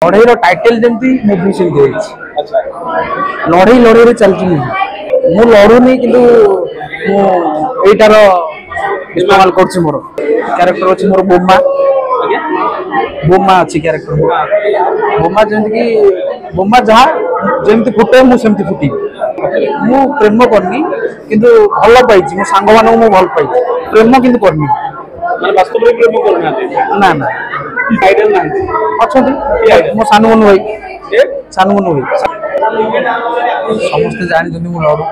लड़ाई टाइटल जमी मुवी से लड़ाई लड़ाई चलती मु लड़ुनी कि यहीटार इस्तेमाल कर मोर क्यारेक्टर अच्छी मोर बोमा बोमा अच्छी क्यारेक्टर बोमा जमी बोमा जहाँ जमी फुटे मुझे फुटी मु प्रेम करनी किंतु भल पाई मो सांग मान भल पाई प्रेम किंतु करनी ना ना अच्छा मो सानू मनु भाई सानू मनु भाई समस्ते जानी मु लड़ू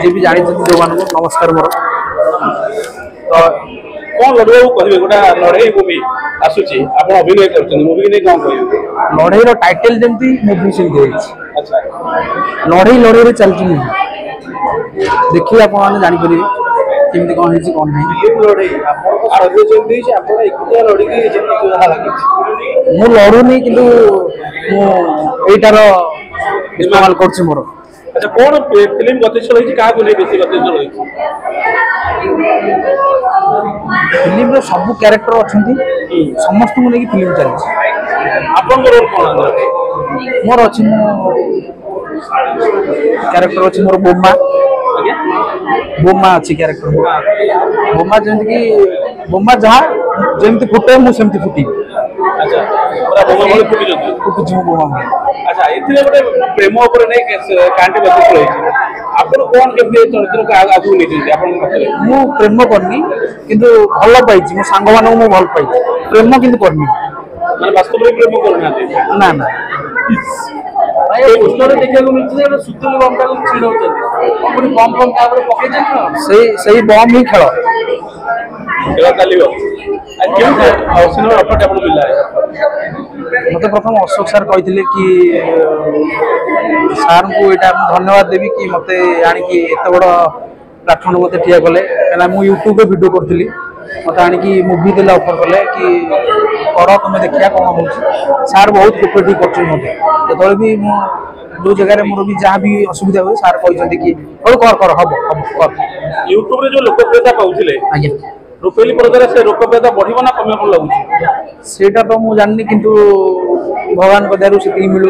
जी भी जानी जो मान नमस्कार मोर तो कौन लड़े कहे गोटा लड़ाई मूवी आसूची आप अभिनय कर मूवी नहीं कौन कह लड़ाई टाइटल जमी मुवी से लड़ाई लड़ाई चलती मुवी देखिए आप जापर केमती कौन है कौन नहीं मु लड़ुनी कि यहीटार इस्तेमाल कर मोर। अच्छा कौन फिल्म गतिशील होती क्या बेसी गतिशील होती फिल्म सब क्यारेक्टर अच्छा समस्त को लेकिन फिल्म चलती आपन रोल कौन मोर अच्छी क्यारेक्टर अच्छी मोर बोमा बोमा अच्छी क्यारेक्टर बोमा जमी बोमा जहाँ जमी फुटे मुझे फुटी फुटी बोमा अच्छा ये गोटे प्रेम कांटी गतिशील होती आप कौन के चरित्र आगू नहीं मु प्रेम करनी किंतु भल पाई मो सांग मान भल पाई प्रेम किंतु करनी वास्तव में प्रेम करना ना ना सही बम ही खेल मत प्रथम अशोक सार कहते कि सार को यहाँ धन्यवाद देवी कि मत आनिकी एत बड़ प्लाटफर्म मत ठिया कले क्या मुझे यूट्यूब वीडियो करी मत आनिकी मुवी देला ऑफर कले कि कर तुम देखिया कौन हो सार बहुत कोऑपरेटिव करते मत भी जो जगह मोर भी जहाँ भी असुविधा हुए सार कहते कि कर हम कर यूट्यूब जो लोकप्रियता पाउथिले आज्ञा रुपेली पर्दार से लोकप्रियता बढ़िबो ना कमे को लागुची सेटा तो मु जाननी किंतु भगवान को दयारु से मिलू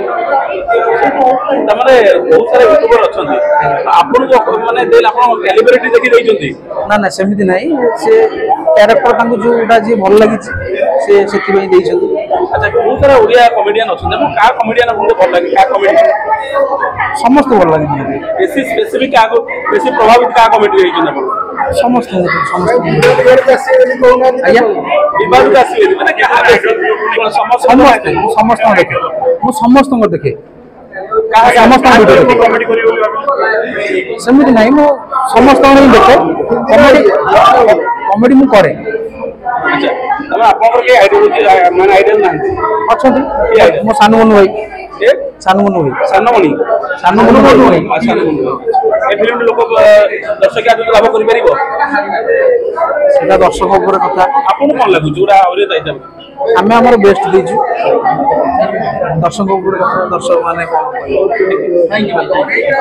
तमारे बहुत सारे यूट्यूबर अछंती आपन को माने देल आपन कैलिब्रिटी देखि दैछंती ना ना सेमिति नहीं से कैरेक्टर तांको जोटा जे भल लागि से सेति बई दैछंती। अच्छा बहुत सारा ओडिया कॉमेडियन अछंती हम का कॉमेडियन आपन भल लागि का कॉमेडी समस्त भल लागि मते बेसी स्पेसिफिक का बेसी प्रभावित का कॉमेडी दैछन आपन समस्त आज्ञा विवाद का आसी माने क्या समस्त देखे मु समस्त देखे समस्त सेमिति नहीं मु समस्त देखे कॉमेडी कॉमेडी मु करे। अच्छा तब आपन के आइडियल माने आइडियल ना अच्छा मो सानू मनु भाई सानू मनु भाई सानू मनु भाई ए फिल्म लोक दर्शक आदि लाभ करि परिबो सेटा दर्शक ऊपर कथा आपन कोन लागु जोरा औरे दैता आमे हमर बेस्ट देजु दर्शक ऊपर कथा दर्शक माने कोन